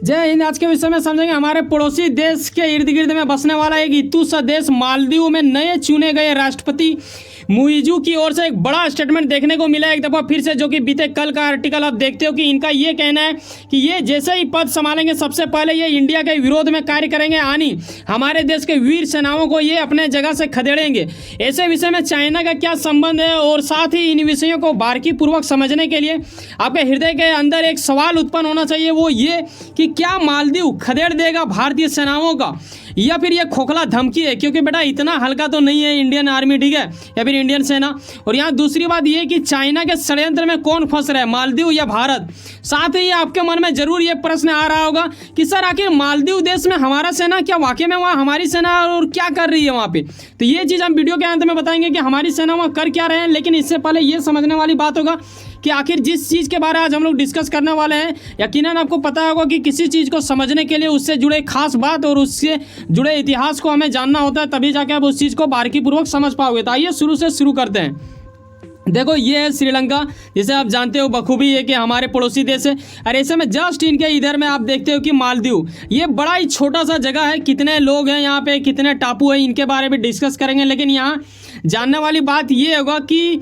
जय हिंद। आज के विषय में समझेंगे हमारे पड़ोसी देश के इर्द गिर्द में बसने वाला एक इतू सा देश मालदीव में नए चुने गए राष्ट्रपति मुइजू की ओर से एक बड़ा स्टेटमेंट देखने को मिला एक दफ़ा फिर से, जो कि बीते कल का आर्टिकल आप देखते हो कि इनका ये कहना है कि ये जैसे ही पद संभालेंगे सबसे पहले ये इंडिया के विरोध में कार्य करेंगे, यानी हमारे देश के वीर सेनाओं को ये अपने जगह से खदेड़ेंगे। ऐसे विषय में चाइना का क्या संबंध है और साथ ही इन विषयों को बारीकी पूर्वक समझने के लिए आपके हृदय के अंदर एक सवाल उत्पन्न होना चाहिए, वो ये कि क्या मालदीव खदेड़ देगा भारतीय सेनाओं का या फिर ये खोखला धमकी है, क्योंकि बेटा इतना हल्का तो नहीं है इंडियन आर्मी, ठीक है, या फिर इंडियन सेना। और यहाँ दूसरी बात ये कि चाइना के षड्यंत्र में कौन फंस रहा है, मालदीव या भारत। साथ ही आपके मन में जरूर ये प्रश्न आ रहा होगा कि सर आखिर मालदीव देश में हमारा सेना क्या वाकई में वहाँ हमारी सेना और क्या कर रही है वहाँ पे। तो ये चीज़ हम वीडियो के अंत में बताएंगे कि हमारी सेना वहाँ कर क्या रहे हैं। लेकिन इससे पहले ये समझने वाली बात होगा कि आखिर जिस चीज़ के बारे में आज हम लोग डिस्कस करने वाले हैं, यकीनन आपको पता होगा कि किसी चीज़ को समझने के लिए उससे जुड़े खास बात और उससे जुड़े इतिहास को हमें जानना होता है, तभी जाके आप उस चीज़ को बारीकीपूर्वक समझ पाओगे। तो आइए शुरू से शुरू करते हैं। देखो ये है श्रीलंका, जिसे आप जानते हो बखूबी है कि हमारे पड़ोसी देश है। और ऐसे में जस्ट इनके इधर में आप देखते हो कि मालदीव, ये बड़ा ही छोटा सा जगह है। कितने लोग हैं यहाँ पे, कितने टापू हैं, इनके बारे में डिस्कस करेंगे। लेकिन यहाँ जानने वाली बात ये होगा कि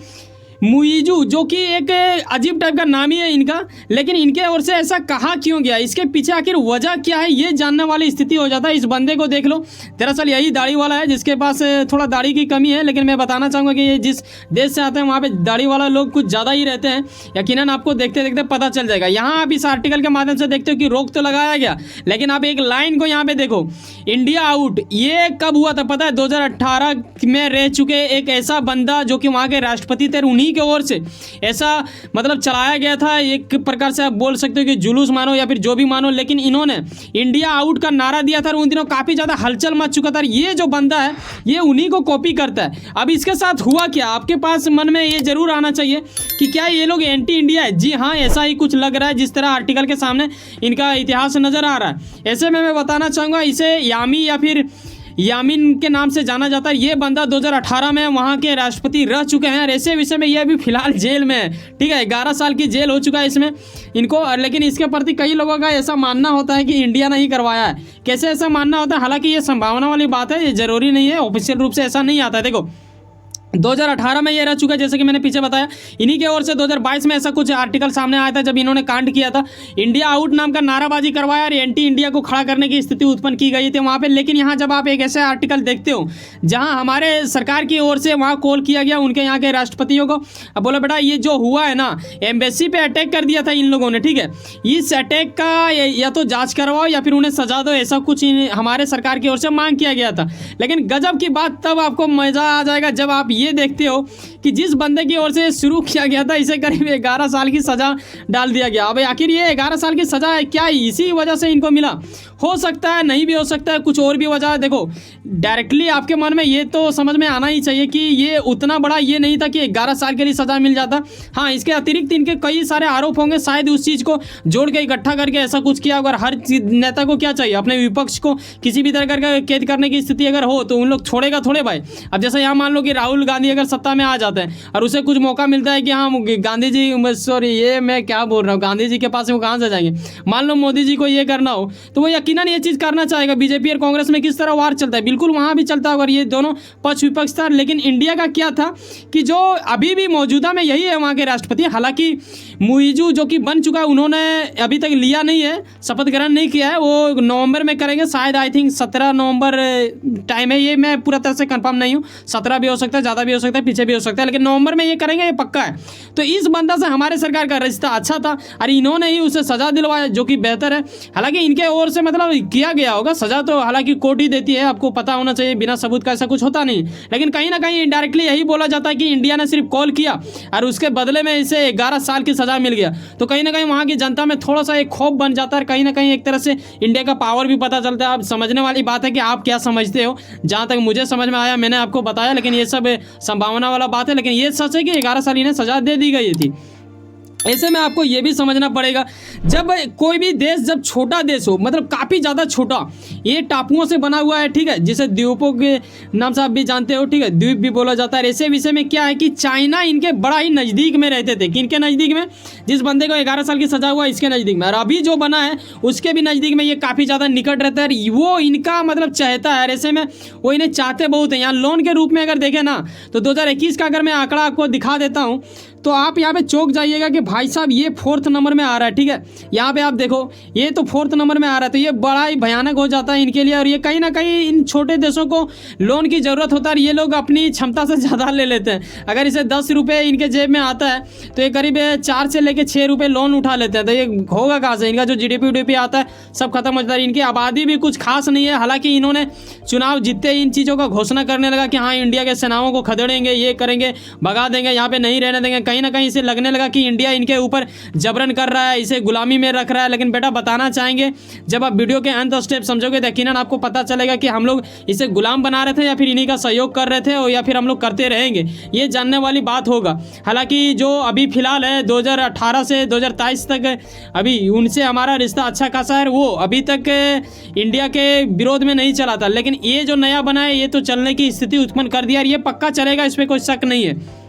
मुइजू, जो कि एक अजीब टाइप का नाम ही है इनका, लेकिन इनके ओर से ऐसा कहा क्यों गया, इसके पीछे आखिर वजह क्या है, ये जानने वाली स्थिति हो जाता है। इस बंदे को देख लो, दरअसल यही दाढ़ी वाला है जिसके पास थोड़ा दाढ़ी की कमी है। लेकिन मैं बताना चाहूँगा कि ये जिस देश से आते हैं वहाँ पे दाढ़ी वाला लोग कुछ ज़्यादा ही रहते हैं। यकीनन आपको देखते देखते पता चल जाएगा। यहाँ आप इस आर्टिकल के माध्यम से देखते हो कि रोक तो लगाया गया, लेकिन आप एक लाइन को यहाँ पे देखो, इंडिया आउट। ये कब हुआ था पता है? 2018 में रह चुके एक ऐसा बंदा जो कि वहाँ के राष्ट्रपति थे, उन्हीं के ओर से ऐसा मतलब चलाया गया था। एक प्रकार से आप बोल सकते हो कि जुलूस मानो या फिर जो भी मानो, लेकिन इन्होंने इंडिया आउट का नारा दिया था और उन दिनों काफ़ी ज़्यादा हलचल मच चुका था। ये जो बंदा है ये उन्हीं को कॉपी करता है। अब इसके साथ हुआ क्या, आपके पास मन में ये जरूर आना चाहिए कि क्या ये लोग एंटी इंडिया है। जी हाँ, ऐसा ही कुछ लग रहा है जिस तरह आर्टिकल के सामने इनका इतिहास नज़र आ रहा है। ऐसे में मैं बताना चाहूँगा, इसे यामी या फिर यामीन के नाम से जाना जाता है। ये बंदा 2018 में वहाँ के राष्ट्रपति रह चुके हैं और ऐसे विषय में ये अभी फिलहाल जेल में है, ठीक है। 11 साल की जेल हो चुका है इसमें इनको। लेकिन इसके प्रति कई लोगों का ऐसा मानना होता है कि इंडिया ने ही करवाया है। कैसे ऐसा मानना होता है? हालांकि ये संभावना वाली बात है, ये जरूरी नहीं है, ऑफिशियल रूप से ऐसा नहीं आता है। देखो 2018 में ये रह चुका है, जैसे कि मैंने पीछे बताया। इन्हीं के ओर से 2022 में ऐसा कुछ आर्टिकल सामने आया था जब इन्होंने कांड किया था, इंडिया आउट नाम का नाराबाजी करवाया और एंटी इंडिया को खड़ा करने की स्थिति उत्पन्न की गई थी वहाँ पे। लेकिन यहाँ जब आप एक ऐसे आर्टिकल देखते हो जहाँ हमारे सरकार की ओर से वहाँ कॉल किया गया उनके यहाँ के राष्ट्रपतियों को, अब बोला बेटा ये जो हुआ है ना, एम्बेसी पे अटैक कर दिया था इन लोगों ने, ठीक है, इस अटैक का या तो जाँच करवाओ या फिर उन्हें सजा दो, ऐसा कुछ हमारे सरकार की ओर से मांग किया गया था। लेकिन गजब की बात तब आपको मजा आ जाएगा जब आप ये देखते हो कि जिस बंदे की ओर से शुरू किया गया था इसे करीब 11 साल की सजा डाल दिया गया। अब आखिर ये 11 साल की सजा है क्या इसी वजह से इनको मिला? हो सकता है, नहीं भी हो सकता है, कुछ और भी वजह है। देखो डायरेक्टली आपके मन में ये तो समझ में आना ही चाहिए कि ये उतना बड़ा ये नहीं था कि 11 साल के लिए सजा मिल जाता। हाँ, इसके अतिरिक्त इनके कई सारे आरोप होंगे, शायद उस चीज़ को जोड़ के इकट्ठा करके ऐसा कुछ किया। अगर हर नेता को क्या चाहिए, अपने विपक्ष को किसी भी तरह का कैद करने की स्थिति अगर हो तो उन लोग छोड़ेगा थोड़े भाई। अब जैसे यहाँ मान लो कि राहुल गांधी अगर सत्ता में आ जाते हैं और उसे कुछ मौका मिलता है कि हाँ गांधी जी, सॉरी ये मैं क्या बोल रहा हूँ, गांधी जी के पास वो कहाँ से जाएंगे। मान लो मोदी जी को ये करना हो तो वो यकीनन ये चीज़ करना चाहेगा। बीजेपी और कांग्रेस में किस तरह वार चलता है, बिल्कुल वहाँ भी चलता है अगर ये दोनों पक्ष विपक्ष था। लेकिन इंडिया का क्या था कि जो अभी भी मौजूदा में यही है वहाँ के राष्ट्रपति, हालांकि मुइजू जो कि बन चुका है, उन्होंने अभी तक लिया नहीं है, शपथ ग्रहण नहीं किया है, वो नवंबर में करेंगे शायद, आई थिंक 17 नवंबर टाइम है, ये मैं पूरा तरह से कंफर्म नहीं हूँ, 17 भी हो सकता है, ज़्यादा भी हो सकता है, पीछे भी हो सकता है, लेकिन नवंबर में ये करेंगे, ये पक्का है। तो इस बंदा से हमारे सरकार का रिश्ता अच्छा था और इन्होंने ही उसे सजा दिलवाया, जो कि बेहतर है। हालांकि इनके ओर से मतलब किया गया होगा सजा, तो हालांकि कोर्ट ही देती है, आपको पता होना चाहिए, बिना सबूत का ऐसा कुछ होता नहीं। लेकिन कहीं ना कहीं इनडायरेक्टली यही बोला जाता है कि इंडिया ने सिर्फ कॉल किया और उसके बदले में इसे 11 साल की सजा मिल गया। तो कहीं ना कहीं वहाँ की जनता में थोड़ा सा एक खौफ बन जाता है, कहीं ना कहीं एक तरह से इंडिया का पावर भी पता चलता है। अब समझने वाली बात है कि आप क्या समझते हो। जहाँ तक मुझे समझ में आया मैंने आपको बताया, लेकिन ये सब संभावना वाला बात है। लेकिन ये सच है कि 11 साल इन्हें सजा दे दी गई थी। ऐसे में आपको ये भी समझना पड़ेगा, जब कोई भी देश जब छोटा देश हो, मतलब काफ़ी ज़्यादा छोटा, ये टापुओं से बना हुआ है, ठीक है, जिसे द्वीपों के नाम से आप भी जानते हो, ठीक है, द्वीप भी बोला जाता है। ऐसे विषय में क्या है कि चाइना इनके बड़ा ही नज़दीक में रहते थे। किनके नज़दीक में? जिस बंदे को 11 साल की सजा हुआ इसके नज़दीक में, और अभी जो बना है उसके भी नज़दीक में ये काफ़ी ज़्यादा निकट रहता है। वो इनका मतलब चाहता है, ऐसे में वो इन्हें चाहते बहुत हैं। यहाँ लोन के रूप में अगर देखें ना, तो 2021 का अगर मैं आंकड़ा आपको दिखा देता हूँ, तो आप यहाँ पे चौंक जाइएगा कि भाई साहब ये 4th नंबर में आ रहा है, ठीक है। यहाँ पे आप देखो, ये तो 4th नंबर में आ रहा है, तो ये बड़ा ही भयानक हो जाता है इनके लिए। और ये कहीं ना कहीं इन छोटे देशों को लोन की ज़रूरत होता है, और ये लोग अपनी क्षमता से ज़्यादा ले लेते हैं। अगर इसे 10 रुपये इनके जेब में आता है, तो ये करीब 4 से लेकर 6 रुपये लोन उठा लेते हैं। तो ये होगा कहाँ से? इनका जो GDP आता है सब खत्म हो जाता है। इनकी आबादी भी कुछ खास नहीं है। हालांकि इन्होंने चुनाव जीतते इन चीज़ों का घोषणा करने लगा कि हाँ इंडिया के सेनाओं को खदेड़ेंगे, ये करेंगे, भगा देंगे, यहाँ पे नहीं रहने देंगे। कहीं ना कहीं इसे लगने लगा कि इंडिया इनके ऊपर जबरन कर रहा है, इसे गुलामी में रख रहा है। लेकिन बेटा बताना चाहेंगे, जब आप वीडियो के अंत स्टेप समझोगे तो यकीनन आपको पता चलेगा कि हम लोग इसे गुलाम बना रहे थे या फिर इन्हीं का सहयोग कर रहे थे, और या फिर हम लोग करते रहेंगे, ये जानने वाली बात होगा। हालांकि जो अभी फिलहाल है 2018 से 2023 तक अभी उनसे हमारा रिश्ता अच्छा खासा है, वो अभी तक इंडिया के विरोध में नहीं चला था। लेकिन ये जो नया बना है ये तो चलने की स्थिति उत्पन्न कर दिया, और ये पक्का चलेगा, इस पर कोई शक नहीं है।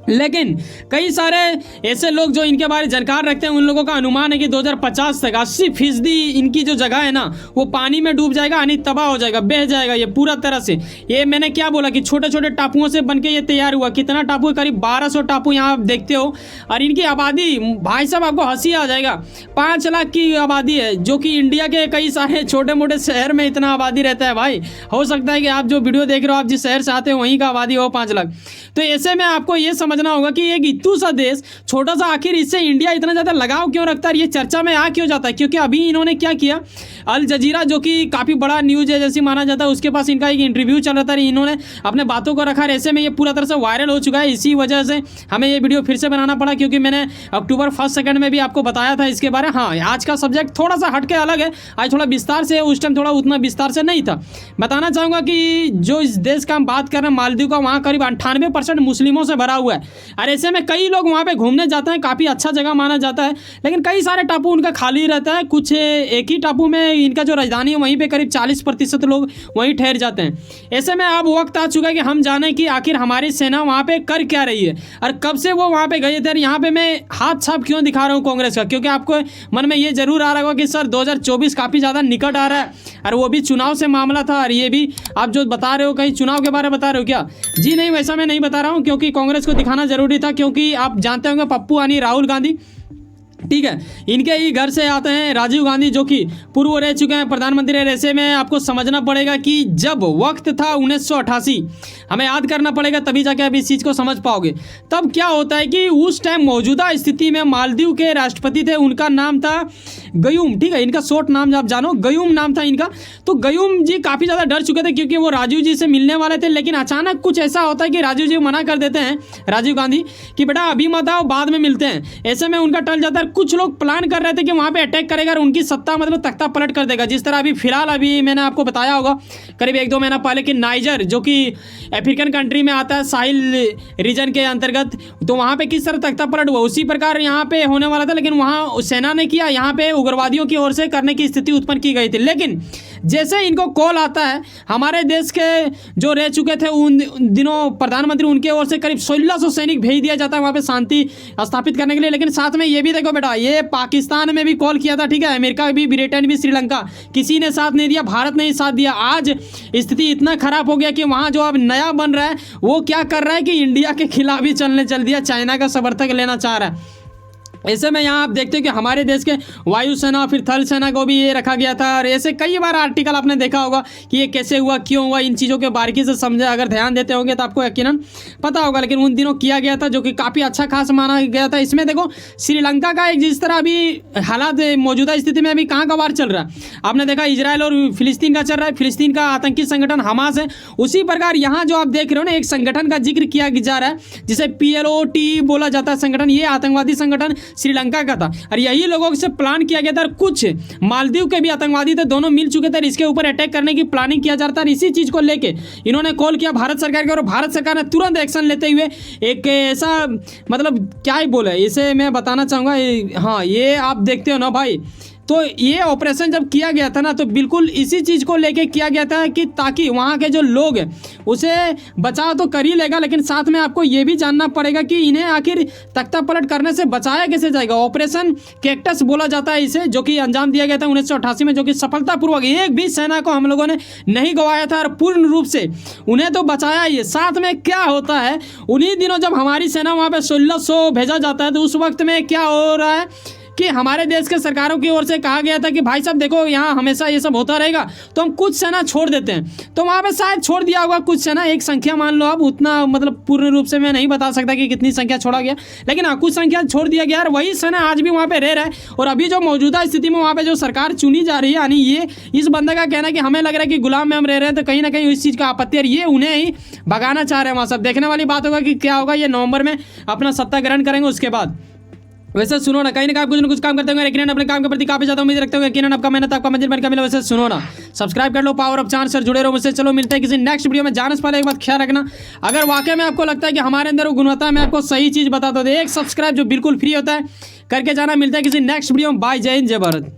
लेकिन कई सारे ऐसे लोग जो इनके बारे में जानकार रखते हैं, उन लोगों का अनुमान है कि 2050 तक 80% इनकी जो जगह है ना वो पानी में डूब जाएगा, यानी तबाह हो जाएगा, बह जाएगा ये पूरा तरह से। ये मैंने क्या बोला कि छोटे छोटे टापुओं से बनके ये तैयार हुआ। कितना टापू है? करीब 1200 टापू यहाँ आप देखते हो। और इनकी आबादी भाई साहब आपको हंसी आ जाएगा, 5 लाख की आबादी है, जो कि इंडिया के कई सारे छोटे मोटे शहर में इतना आबादी रहता है। भाई हो सकता है कि आप जो वीडियो देख रहे हो, आप जिस शहर से आते हो वहीं का आबादी हो 5 लाख। तो ऐसे में आपको ये समझना होगा कि एक इतू सा देश छोटा सा, आखिर इससे इंडिया इतना ज़्यादा लगाव क्यों रखता है, ये चर्चा में आ क्यों जाता है? क्योंकि अभी इन्होंने क्या किया, अल जजीरा जो कि काफ़ी बड़ा न्यूज़ एजेंसी माना जाता है, उसके पास इनका एक इंटरव्यू चल रहा था, इन्होंने अपने बातों को रखा। ऐसे में ये पूरा तरह से वायरल हो चुका है। इसी वजह से हमें ये वीडियो फिर से बनाना पड़ा, क्योंकि मैंने अक्टूबर 1 सेकंड में भी आपको बताया था इसके बारे में। हाँ, आज का सब्जेक्ट थोड़ा सा हटके अलग है, आज थोड़ा विस्तार से, उस टाइम थोड़ा उतना विस्तार से नहीं था। बताना चाहूँगा कि जो इस देश का हम बात कर रहे हैं मालदीव का, वहाँ करीब 98% मुस्लिमों से भरा हुआ है। और ऐसे में कई लोग वहाँ पे घूमने जाते हैं, काफ़ी अच्छा जगह माना जाता है। लेकिन कई सारे टापू उनका खाली रहता है। कुछ एक ही टापू में इनका जो राजधानी है वहीं पे करीब 40% लोग वहीं ठहर जाते हैं। ऐसे में अब वक्त आ चुका है कि हम जानें कि आखिर हमारी सेना वहाँ पे कर क्या रही है और कब से वो वहाँ पे गए थे। यहाँ पे मैं हाथ छाप क्यों दिखा रहा हूँ कांग्रेस का, क्योंकि आपको मन में ये जरूर आ रहा होगा कि सर 2024 काफ़ी ज़्यादा निकट आ रहा है और वो भी चुनाव से मामला था, और ये भी आप जो बता रहे हो कहीं चुनाव के बारे में बता रहे हो क्या? जी नहीं, वैसा मैं नहीं बता रहा हूँ, क्योंकि कांग्रेस को दिखाना जरूरी था। क्योंकि आप जानते होंगे पप्पू यानी राहुल गांधी, ठीक है, इनके ही घर से आते हैं राजीव गांधी, जो कि पूर्व रह चुके हैं प्रधानमंत्री। ऐसे में आपको समझना पड़ेगा कि जब वक्त था 1988, हमें याद करना पड़ेगा, तभी जाके आप इस चीज़ को समझ पाओगे। तब क्या होता है कि उस टाइम मौजूदा स्थिति में मालदीव के राष्ट्रपति थे, उनका नाम था गयूम, ठीक है, इनका शॉर्ट नाम आप जानो, गयूम नाम था इनका। तो गयूम जी काफ़ी ज़्यादा डर चुके थे, क्योंकि वो राजीव जी से मिलने वाले थे। लेकिन अचानक कुछ ऐसा होता है कि राजीव जी मना कर देते हैं, राजीव गांधी, कि बेटा अभी मत आओ, बाद में मिलते हैं। ऐसे में उनका टल जाता है। कुछ लोग प्लान कर रहे थे कि वहाँ पे अटैक करेगा और उनकी सत्ता मतलब तख्ता पलट कर देगा। जिस तरह अभी फिलहाल अभी मैंने आपको बताया होगा करीब 1-2 महीना पहले कि नाइजर, जो कि अफ्रीकन कंट्री में आता है, साहिल रीजन के अंतर्गत, तो वहाँ पे किस तरह तख्ता पलट हुआ, उसी प्रकार यहाँ पे होने वाला था। लेकिन वहाँ सेना ने किया, यहाँ पे उग्रवादियों की ओर से करने की स्थिति उत्पन्न की गई थी। लेकिन जैसे इनको कॉल आता है, हमारे देश के जो रह चुके थे उन दिनों प्रधानमंत्री, उनके ओर से करीब 1600 सैनिक भेज दिया जाता है वहाँ पे शांति स्थापित करने के लिए। लेकिन साथ में ये भी देखो बेटा, ये पाकिस्तान में भी कॉल किया था, ठीक है, अमेरिका भी, ब्रिटेन भी, श्रीलंका, किसी ने साथ नहीं दिया, भारत ने ही साथ दिया। आज स्थिति इतना खराब हो गया कि वहाँ जो अब नया बन रहा है वो क्या कर रहा है कि इंडिया के खिलाफ ही चल दिया, चाइना का समर्थक लेना चाह रहा है। ऐसे में यहाँ आप देखते हो कि हमारे देश के वायुसेना फिर थल सेना को भी ये रखा गया था। और ऐसे कई बार आर्टिकल आपने देखा होगा कि ये कैसे हुआ, क्यों हुआ, इन चीज़ों के बारीकी से समझे अगर ध्यान देते होंगे तो आपको यकीनन पता होगा। लेकिन उन दिनों किया गया था, जो कि काफ़ी अच्छा खास माना गया था। इसमें देखो श्रीलंका का एक जिस तरह अभी हालात मौजूदा स्थिति में अभी कहाँ का वार चल रहा है, आपने देखा इजराइल और फिलिस्तीन का चल रहा है, फिलिस्तीन का आतंकी संगठन हमास है। उसी प्रकार यहाँ जो आप देख रहे हो ना, एक संगठन का जिक्र किया जा रहा है जिसे PLOT बोला जाता है संगठन। ये आतंकवादी संगठन श्रीलंका का था और यही लोगों से प्लान किया गया था। और कुछ मालदीव के भी आतंकवादी थे, दोनों मिल चुके थे और इसके ऊपर अटैक करने की प्लानिंग किया जा रहा था। और इसी चीज़ को लेके इन्होंने कॉल किया भारत सरकार के और भारत सरकार ने तुरंत एक्शन लेते हुए एक ऐसा मतलब क्या ही बोले इसे मैं बताना चाहूँगा। हाँ, ये आप देखते हो ना भाई, तो ये ऑपरेशन जब किया गया था ना तो बिल्कुल इसी चीज़ को लेके किया गया था कि ताकि वहाँ के जो लोग हैं उसे बचाव तो कर ही लेगा, लेकिन साथ में आपको ये भी जानना पड़ेगा कि इन्हें आखिर तख्ता पलट करने से बचाया कैसे जाएगा। ऑपरेशन कैक्टस बोला जाता है इसे, जो कि अंजाम दिया गया था 1988 में, जो कि सफलतापूर्वक एक भी सेना को हम लोगों ने नहीं गंवाया था और पूर्ण रूप से उन्हें तो बचाया ही है। साथ में क्या होता है, उन्हीं दिनों जब हमारी सेना वहाँ पर 1600 भेजा जाता है तो उस वक्त में क्या हो रहा है कि हमारे देश के सरकारों की ओर से कहा गया था कि भाई साहब देखो यहाँ हमेशा ये सब होता रहेगा तो हम कुछ सेना छोड़ देते हैं। तो वहाँ पे शायद छोड़ दिया होगा कुछ सेना, एक संख्या मान लो, अब उतना मतलब पूर्ण रूप से मैं नहीं बता सकता कि कितनी संख्या छोड़ा गया, लेकिन हाँ कुछ संख्या छोड़ दिया गया और वही सेना आज भी वहाँ पे रह रहा है। और अभी जो मौजूदा स्थिति में वहाँ पे जो सरकार चुनी जा रही है, यानी ये इस बंदे का कहना है कि हमें लग रहा है कि गुलाम में हम रह रहे हैं, तो कहीं ना कहीं इस चीज़ का आपत्ति और ये उन्हें ही भगाना चाह रहे हैं वहाँ सब। देखने वाली बात होगा कि क्या होगा, ये नवंबर में अपना सत्ता ग्रहण करेंगे उसके बाद। वैसे सुनो ना, कहीं ना कुछ काम करते होंगे, लेकिन अपने काम के प्रति काफी ज्यादा उम्मीद रखते होंगे, यकीनन आपका मेहनत आपका मंजिल बन का मिला। वैसे सुनो ना, सब्सक्राइब कर लो, पावर ऑफ चांस से जुड़े रहो मुझसे। चलो मिलते हैं किसी नेक्स्ट वीडियो में। जाने से पहले एक बात ख्याल रखना, अगर वाकई में आपको लगता है कि हमारे अंदर वो गुणवत्ता में आपको सही चीज बताता हूँ तो एक सब्सक्राइब जो बिल्कुल फ्री होता है करके जाना। मिलता है किसी नेक्स्ट वीडियो में। बाय, जय हिंद, जय भारत।